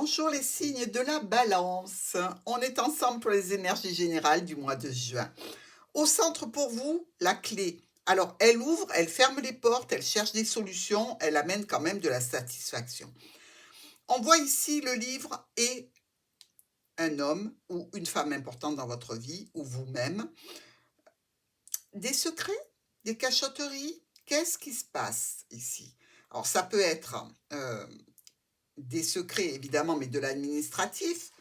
Bonjour les signes de la balance. On est ensemble pour les énergies générales du mois de juin. Au centre pour vous, la clé. Alors, elle ouvre, elle ferme les portes, elle cherche des solutions, elle amène quand même de la satisfaction. On voit ici le livre et un homme ou une femme importante dans votre vie ou vous-même. Des secrets, des cachotteries, qu'est-ce qui se passe ici? Alors, ça peut être des secrets évidemment, mais de l'administratif.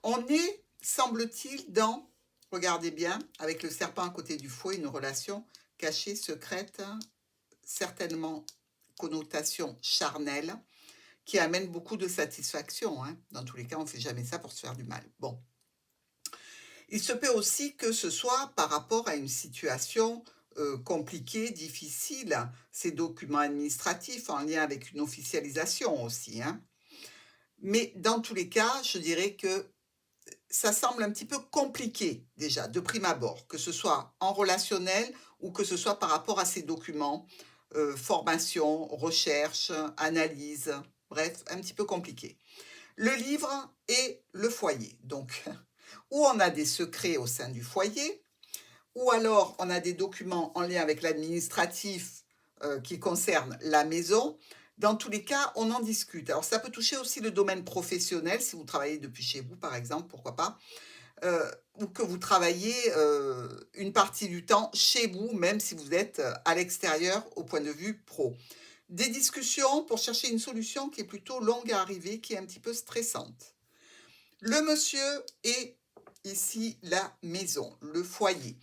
On est, semble-t-il, dans, regardez bien, avec le serpent à côté du fouet, une relation cachée, secrète, certainement connotation charnelle, qui amène beaucoup de satisfaction, hein. Dans tous les cas, on ne fait jamais ça pour se faire du mal. Bon. Il se peut aussi que ce soit par rapport à une situation compliquée, difficile, ces documents administratifs en lien avec une officialisation aussi, hein. Mais dans tous les cas, je dirais que ça semble un petit peu compliqué déjà, de prime abord, que ce soit en relationnel ou que ce soit par rapport à ces documents, formation, recherche, analyse, bref, un petit peu compliqué. Le livre et le foyer, donc où on a des secrets au sein du foyer, ou alors on a des documents en lien avec l'administratif, qui concernent la maison. Dans tous les cas, on en discute. Alors ça peut toucher aussi le domaine professionnel, si vous travaillez depuis chez vous par exemple, pourquoi pas? Ou que vous travaillez, une partie du temps chez vous, même si vous êtes, à l'extérieur au point de vue pro. Des discussions pour chercher une solution qui est plutôt longue à arriver, qui est un petit peu stressante. Le monsieur et ici la maison, le foyer.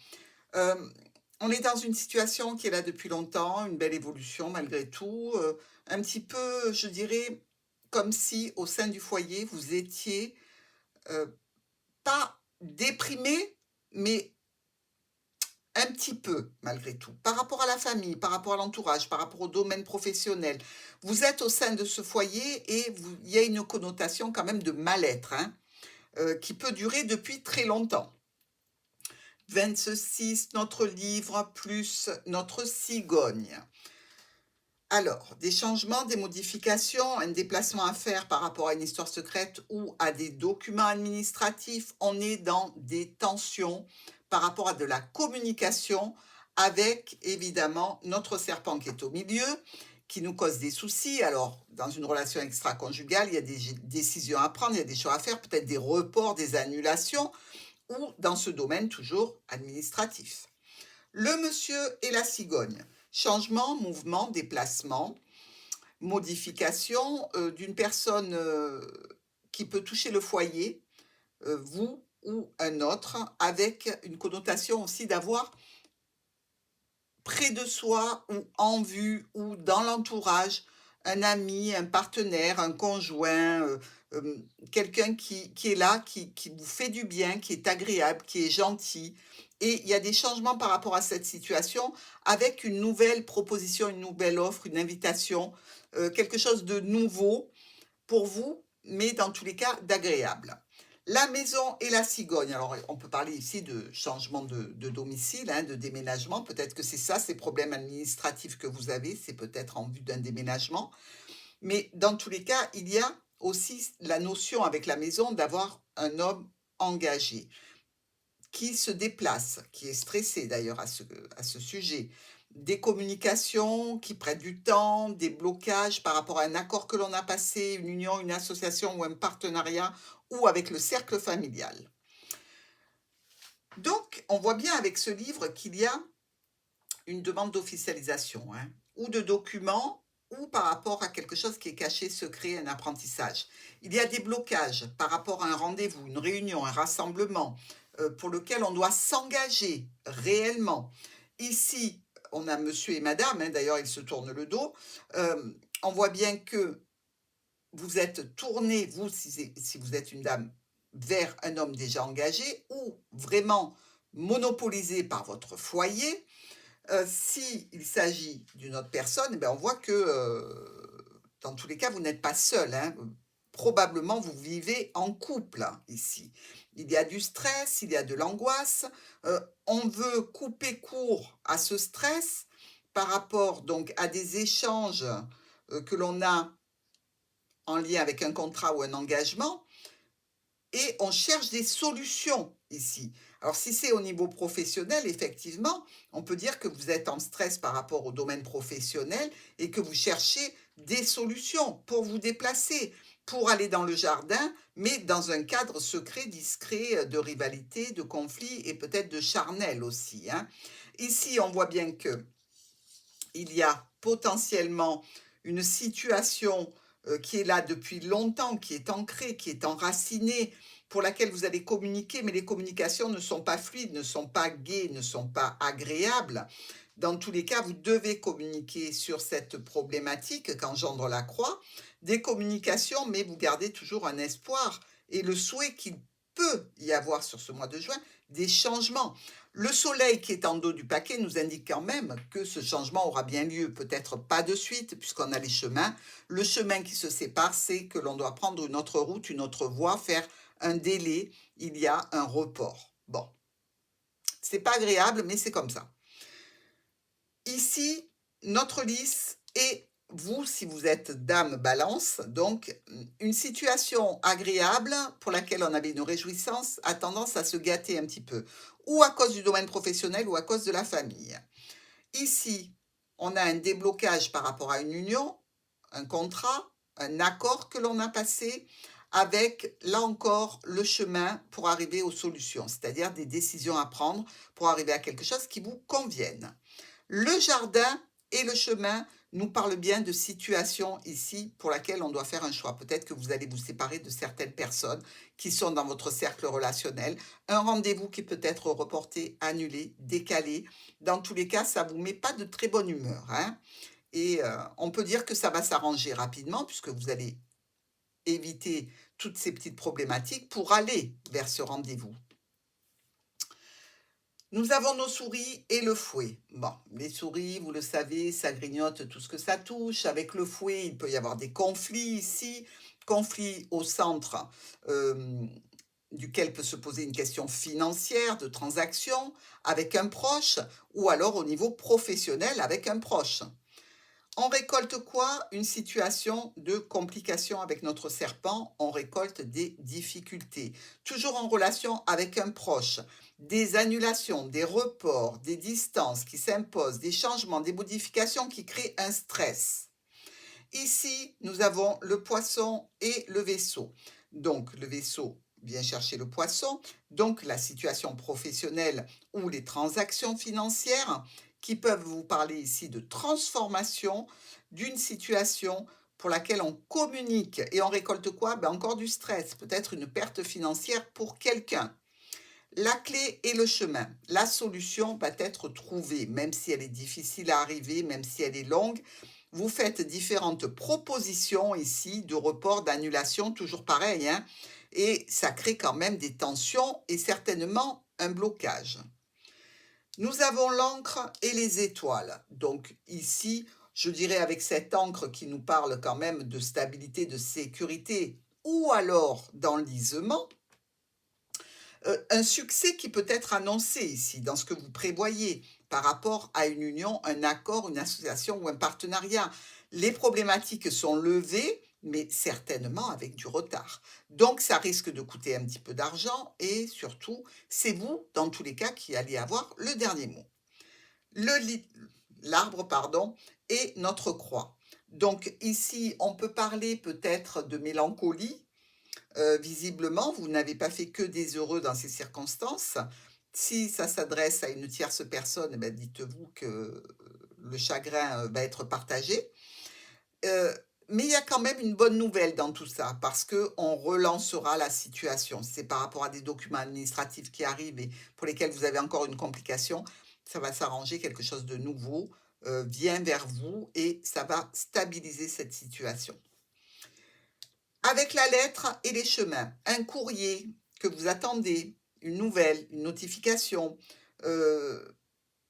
On est dans une situation qui est là depuis longtemps, une belle évolution malgré tout, un petit peu, je dirais, comme si au sein du foyer, vous étiez, pas déprimé, mais un petit peu malgré tout. Par rapport à la famille, par rapport à l'entourage, par rapport au domaine professionnel. Vous êtes au sein de ce foyer et il y a une connotation quand même de mal-être, hein, qui peut durer depuis très longtemps. 26, notre livre, plus notre cigogne. Alors, des changements, des modifications, un déplacement à faire par rapport à une histoire secrète ou à des documents administratifs. On est dans des tensions par rapport à de la communication avec, évidemment, notre serpent qui est au milieu, qui nous cause des soucis. Alors, dans une relation extra-conjugale, il y a des décisions à prendre, il y a des choix à faire, peut-être des reports, des annulations, ou dans ce domaine toujours administratif. Le monsieur et la cigogne. Changement, mouvement, déplacement, modification d'une personne qui peut toucher le foyer, vous ou un autre, avec une connotation aussi d'avoir près de soi ou en vue ou dans l'entourage un ami, un partenaire, un conjoint, quelqu'un qui est là, qui vous fait du bien, qui est agréable, qui est gentil. Et il y a des changements par rapport à cette situation avec une nouvelle proposition, une nouvelle offre, une invitation, quelque chose de nouveau pour vous, mais dans tous les cas d'agréable. La maison et la cigogne. Alors, on peut parler ici de changement de domicile, hein, de déménagement. Peut-être que c'est ça, ces problèmes administratifs que vous avez, c'est peut-être en vue d'un déménagement. Mais dans tous les cas, il y a aussi la notion avec la maison d'avoir un homme engagé, qui se déplace, qui est stressé d'ailleurs à ce sujet. Des communications qui prennent du temps, des blocages par rapport à un accord que l'on a passé, une union, une association ou un partenariat, ou avec le cercle familial. Donc, on voit bien avec ce livre qu'il y a une demande d'officialisation, hein, ou de documents, ou par rapport à quelque chose qui est caché, secret, un apprentissage. Il y a des blocages par rapport à un rendez-vous, une réunion, un rassemblement, pour lequel on doit s'engager réellement. Ici, on a monsieur et madame, hein, d'ailleurs ils se tournent le dos. On voit bien que vous êtes tourné, vous, si vous êtes une dame, vers un homme déjà engagé ou vraiment monopolisé par votre foyer. S'il s'agit d'une autre personne, eh ben, on voit que dans tous les cas, vous n'êtes pas seul, hein. Probablement, vous vivez en couple hein, ici. Il y a du stress, il y a de l'angoisse. On veut couper court à ce stress par rapport donc à des échanges que l'on a en lien avec un contrat ou un engagement et on cherche des solutions ici. Alors si c'est au niveau professionnel, effectivement, on peut dire que vous êtes en stress par rapport au domaine professionnel et que vous cherchez des solutions pour vous déplacer, pour aller dans le jardin, mais dans un cadre secret, discret, de rivalité, de conflit et peut-être de charnel aussi, hein. Ici, on voit bien que il y a potentiellement une situation qui est là depuis longtemps, qui est ancrée, qui est enracinée, pour laquelle vous allez communiquer, mais les communications ne sont pas fluides, ne sont pas gaies, ne sont pas agréables. Dans tous les cas, vous devez communiquer sur cette problématique qu'engendre la croix, des communications, mais vous gardez toujours un espoir et le souhait qu'il peut y avoir sur ce mois de juin des changements. Le soleil qui est en dos du paquet nous indique quand même que ce changement aura bien lieu, peut-être pas de suite, puisqu'on a les chemins. Le chemin qui se sépare, c'est que l'on doit prendre une autre route, une autre voie, faire un délai, il y a un report. Bon, c'est pas agréable, mais c'est comme ça. Ici, notre lys et vous, si vous êtes dame balance, donc une situation agréable pour laquelle on avait une réjouissance a tendance à se gâter un petit peu, ou à cause du domaine professionnel ou à cause de la famille. Ici, on a un déblocage par rapport à une union, un contrat, un accord que l'on a passé avec, là encore, le chemin pour arriver aux solutions, c'est-à-dire des décisions à prendre pour arriver à quelque chose qui vous convienne. Le jardin et le chemin nous parlent bien de situation ici pour laquelle on doit faire un choix. Peut-être que vous allez vous séparer de certaines personnes qui sont dans votre cercle relationnel. Un rendez-vous qui peut être reporté, annulé, décalé. Dans tous les cas, ça ne vous met pas de très bonne humeur, hein. Et on peut dire que ça va s'arranger rapidement puisque vous allez éviter toutes ces petites problématiques pour aller vers ce rendez-vous. Nous avons nos souris et le fouet. Bon, les souris, vous le savez, ça grignote tout ce que ça touche. Avec le fouet, il peut y avoir des conflits ici. Conflits au centre duquel peut se poser une question financière, de transaction, avec un proche, ou alors au niveau professionnel avec un proche. On récolte quoi? Une situation de complication avec notre serpent, on récolte des difficultés. Toujours en relation avec un proche, des annulations, des reports, des distances qui s'imposent, des changements, des modifications qui créent un stress. Ici, nous avons le poisson et le vaisseau. Donc, le vaisseau vient chercher le poisson, donc la situation professionnelle ou les transactions financières qui peuvent vous parler ici de transformation d'une situation pour laquelle on communique et on récolte quoi? Ben encore du stress, peut-être une perte financière pour quelqu'un. La clé est le chemin. La solution va être trouvée, même si elle est difficile à arriver, même si elle est longue. Vous faites différentes propositions ici de report, d'annulation, toujours pareil, hein, et ça crée quand même des tensions et certainement un blocage. Nous avons l'encre et les étoiles. Donc ici, je dirais avec cette encre qui nous parle quand même de stabilité, de sécurité, ou alors d'enlisement, un succès qui peut être annoncé ici, dans ce que vous prévoyez par rapport à une union, un accord, une association ou un partenariat. Les problématiques sont levées, mais certainement avec du retard. Donc, ça risque de coûter un petit peu d'argent et surtout, c'est vous, dans tous les cas, qui allez avoir le dernier mot. L'arbre, pardon, est notre croix. Donc ici, on peut parler peut-être de mélancolie. Visiblement, vous n'avez pas fait que des heureux dans ces circonstances. Si ça s'adresse à une tierce personne, eh ben, dites-vous que le chagrin va être partagé. Mais il y a quand même une bonne nouvelle dans tout ça, parce qu'on relancera la situation. C'est par rapport à des documents administratifs qui arrivent et pour lesquels vous avez encore une complication, ça va s'arranger, quelque chose de nouveau vient vers vous et ça va stabiliser cette situation. Avec la lettre et les chemins, un courrier que vous attendez, une nouvelle, une notification,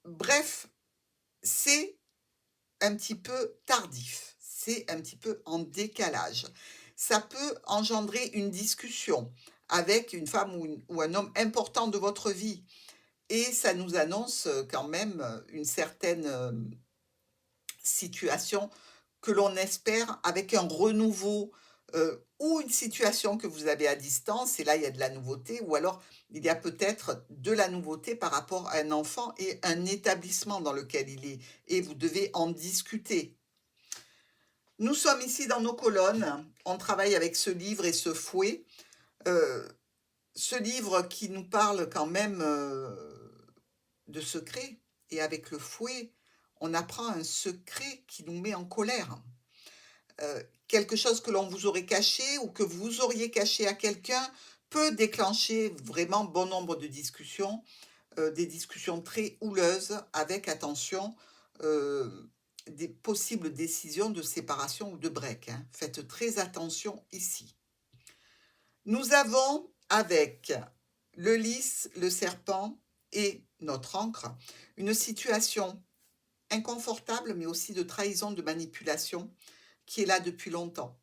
bref, c'est un petit peu tardif, c'est un petit peu en décalage. Ça peut engendrer une discussion avec une femme ou un homme important de votre vie et ça nous annonce quand même une certaine situation que l'on espère avec un renouveau ou une situation que vous avez à distance et là, il y a de la nouveauté ou alors il y a peut-être de la nouveauté par rapport à un enfant et un établissement dans lequel il est et vous devez en discuter. Nous sommes ici dans nos colonnes, on travaille avec ce livre et ce fouet, heu, ce livre qui nous parle quand même, de secrets et avec le fouet, on apprend un secret qui nous met en colère. Quelque chose que l'on vous aurait caché ou que vous auriez caché à quelqu'un peut déclencher vraiment bon nombre de discussions, des discussions très houleuses avec, attention, des possibles décisions de séparation ou de break, hein. Faites très attention ici. Nous avons avec le lys, le serpent et notre encre, une situation inconfortable, mais aussi de trahison, de manipulation, qui est là depuis longtemps.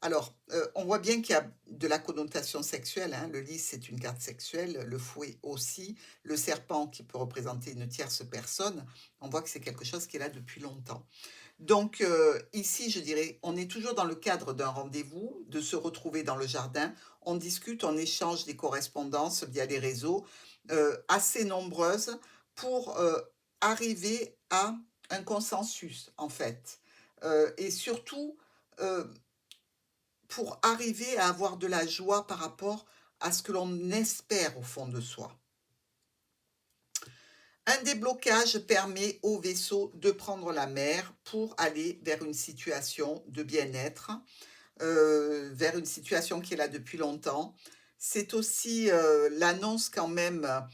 Alors, on voit bien qu'il y a de la connotation sexuelle, hein. Le lys, c'est une carte sexuelle, le fouet aussi, le serpent qui peut représenter une tierce personne. On voit que c'est quelque chose qui est là depuis longtemps. Donc, ici, je dirais, on est toujours dans le cadre d'un rendez-vous, de se retrouver dans le jardin. On discute, on échange des correspondances via les réseaux, assez nombreuses pour, arriver à un consensus, en fait. Et surtout, heu, pour arriver à avoir de la joie par rapport à ce que l'on espère au fond de soi. Un déblocage permet au vaisseau de prendre la mer pour aller vers une situation de bien-être, vers une situation qui est là depuis longtemps. C'est aussi, l'annonce quand même,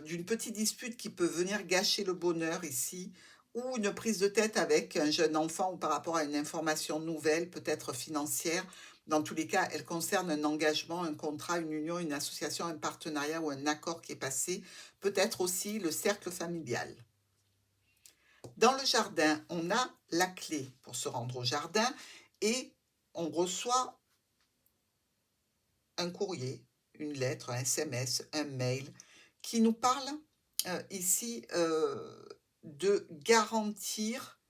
d'une petite dispute qui peut venir gâcher le bonheur ici, ou une prise de tête avec un jeune enfant ou par rapport à une information nouvelle, peut-être financière. Dans tous les cas, elle concerne un engagement, un contrat, une union, une association, un partenariat ou un accord qui est passé, peut-être aussi le cercle familial. Dans le jardin, on a la clé pour se rendre au jardin et on reçoit un courrier, une lettre, un SMS, un mail qui nous parle ici de garantir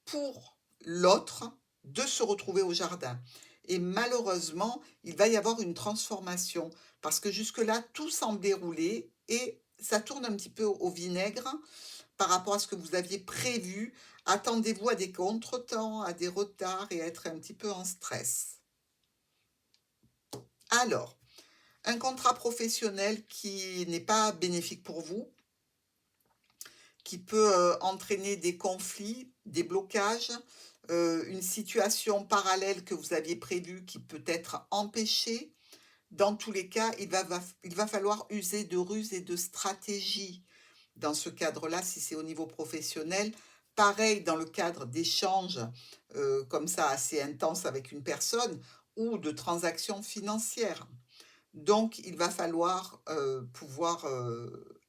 pour l'autre de se retrouver au jardin. Et malheureusement, il va y avoir une transformation parce que jusque-là, tout semblait rouler et ça tourne un petit peu au vinaigre par rapport à ce que vous aviez prévu. Attendez-vous à des contretemps, à des retards et à être un petit peu en stress. Alors, un contrat professionnel qui n'est pas bénéfique pour vous, qui peut, entraîner des conflits, des blocages, une situation parallèle que vous aviez prévue qui peut être empêchée. Dans tous les cas, il va falloir user de ruse et de stratégie dans ce cadre-là, si c'est au niveau professionnel. Pareil dans le cadre d'échanges, comme ça assez intenses avec une personne ou de transactions financières. Donc il va falloir, pouvoir,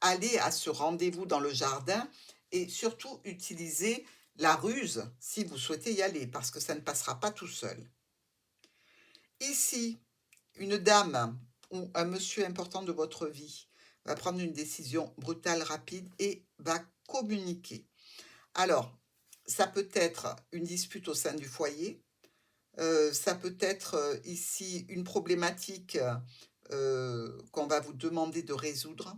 aller à ce rendez-vous dans le jardin et surtout utiliser la ruse si vous souhaitez y aller parce que ça ne passera pas tout seul. Ici, une dame ou un monsieur important de votre vie va prendre une décision brutale, rapide et va communiquer. Alors, ça peut être une dispute au sein du foyer, ça peut être, ici une problématique, qu'on va vous demander de résoudre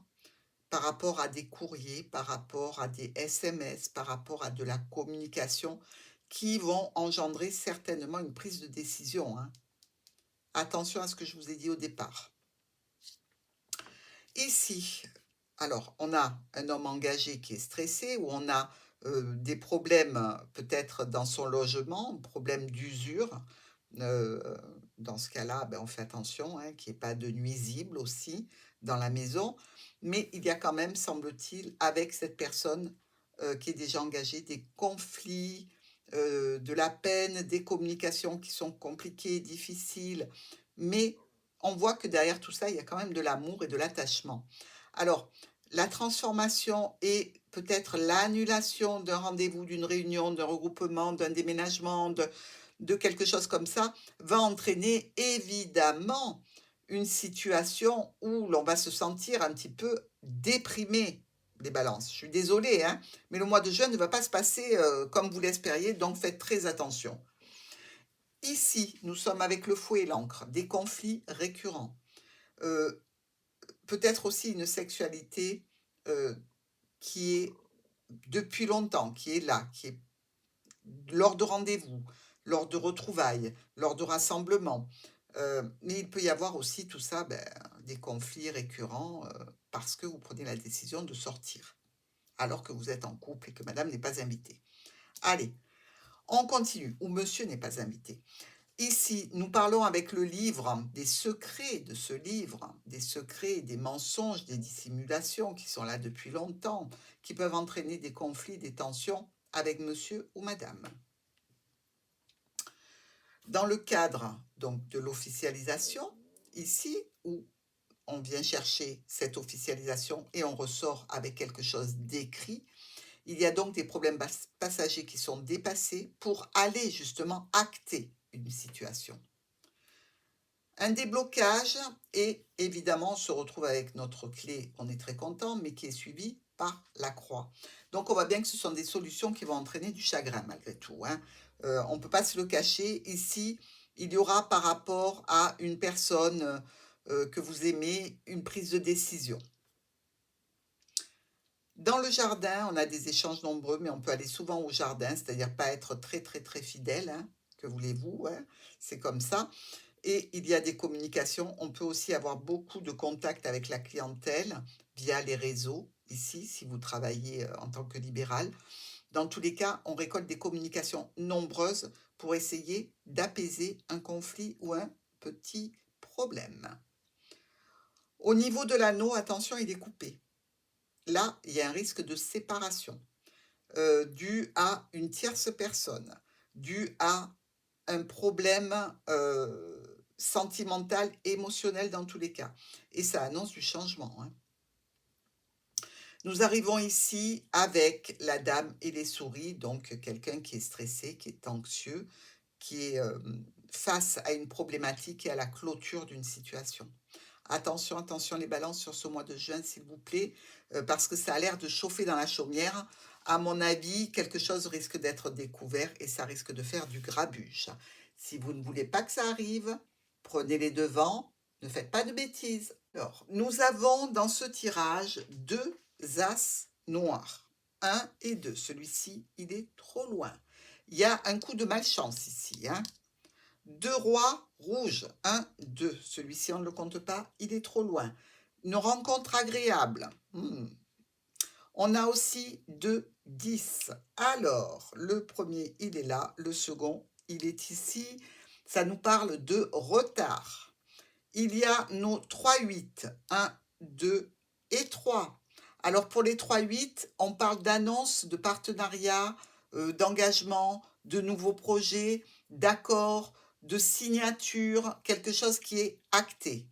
par rapport à des courriers, par rapport à des SMS, par rapport à de la communication qui vont engendrer certainement une prise de décision, hein. Attention à ce que je vous ai dit au départ. Ici, alors on a un homme engagé qui est stressé ou on a, des problèmes, peut-être dans son logement, problème d'usure. Heu, Dans ce cas-là, ben, on fait attention, hein, qu'il y ait pas de nuisibles aussi dans la maison. Mais il y a quand même, semble-t-il, avec cette personne, qui est déjà engagée, des conflits, de la peine, des communications qui sont compliquées, difficiles. Mais on voit que derrière tout ça, il y a quand même de l'amour et de l'attachement. Alors, la transformation et peut-être l'annulation d'un rendez-vous, d'une réunion, d'un regroupement, d'un déménagement, de quelque chose comme ça, va entraîner évidemment une situation où l'on va se sentir un petit peu déprimé, les balances. Je suis désolée, hein, mais le mois de juin ne va pas se passer comme vous l'espériez, donc faites très attention. Ici, nous sommes avec le fouet et l'encre, des conflits récurrents. Euh, Peut-être aussi une sexualité euh, qui est depuis longtemps, qui est là, qui est lors de rendez-vous, lors de retrouvailles, lors de rassemblements. Mais il peut y avoir aussi tout ça, des conflits récurrents parce que vous prenez la décision de sortir, alors que vous êtes en couple et que madame n'est pas invitée. Allez, on continue, ou monsieur n'est pas invité. Ici, nous parlons avec le livre des secrets de ce livre, des secrets, des mensonges, des dissimulations qui sont là depuis longtemps, qui peuvent entraîner des conflits, des tensions avec monsieur ou madame. Dans le cadre donc de l'officialisation, ici où on vient chercher cette officialisation et on ressort avec quelque chose d'écrit, il y a donc des problèmes passagers qui sont dépassés pour aller justement acter une situation. Un déblocage et évidemment on se retrouve avec notre clé, on est très content, mais qui est suivi par la croix. Donc on voit bien que ce sont des solutions qui vont entraîner du chagrin malgré tout, hein. On ne peut pas se le cacher. Ici, il y aura par rapport à une personne que vous aimez, une prise de décision. Dans le jardin, on a des échanges nombreux, mais on peut aller souvent au jardin, c'est-à-dire pas être très très très fidèle, hein, que voulez-vous, hein, c'est comme ça. Et il y a des communications. On peut aussi avoir beaucoup de contacts avec la clientèle via les réseaux, ici, si vous travaillez en tant que libéral. Dans tous les cas, on récolte des communications nombreuses pour essayer d'apaiser un conflit ou un petit problème. Au niveau de l'anneau, attention, il est coupé. Là, il y a un risque de séparation dû à une tierce personne, dû à un problème sentimental, émotionnel dans tous les cas. Et ça annonce du changement, hein. Nous arrivons ici avec la dame et les souris, donc quelqu'un qui est stressé, qui est anxieux, qui est face à une problématique et à la clôture d'une situation. Attention, attention les balances sur ce mois de juin, s'il vous plaît, parce que ça a l'air de chauffer dans la chaumière. À mon avis, quelque chose risque d'être découvert et ça risque de faire du grabuge. Si vous ne voulez pas que ça arrive, prenez les devants, ne faites pas de bêtises. Alors, nous avons dans ce tirage 2 as noirs, 1 et 2. Celui-ci, il est trop loin. Il y a un coup de malchance ici, hein. 2 rois rouges, 1, 2. Celui-ci, on ne le compte pas, il est trop loin. Une rencontre agréable. On a aussi 2 10. Alors, le premier, il est là. Le second, il est ici. Ça nous parle de retard. Il y a nos 3 8. 1, 2 et 3. Alors, pour les 3 8, on parle d'annonce, de partenariat, d'engagement, de nouveaux projets, d'accords, de signature, quelque chose qui est acté.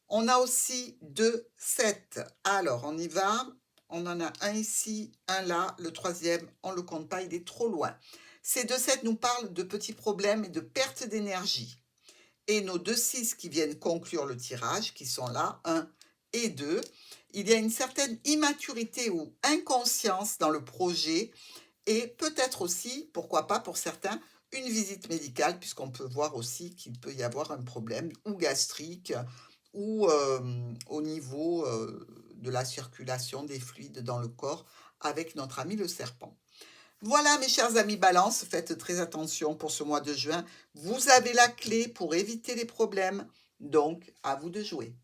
On a aussi 2 7. Alors, on y va. On en a un ici, un là. Le troisième, on ne le compte pas, il est trop loin. Ces 2 7 nous parlent de petits problèmes et de perte d'énergie. Et nos 2 6 qui viennent conclure le tirage, qui sont là, 1 et 2, il y a une certaine immaturité ou inconscience dans le projet et peut-être aussi, pourquoi pas pour certains, une visite médicale, puisqu'on peut voir aussi qu'il peut y avoir un problème ou gastrique ou au niveau de la circulation des fluides dans le corps avec notre ami le serpent. Voilà mes chers amis Balance, faites très attention pour ce mois de juin. Vous avez la clé pour éviter les problèmes, donc à vous de jouer.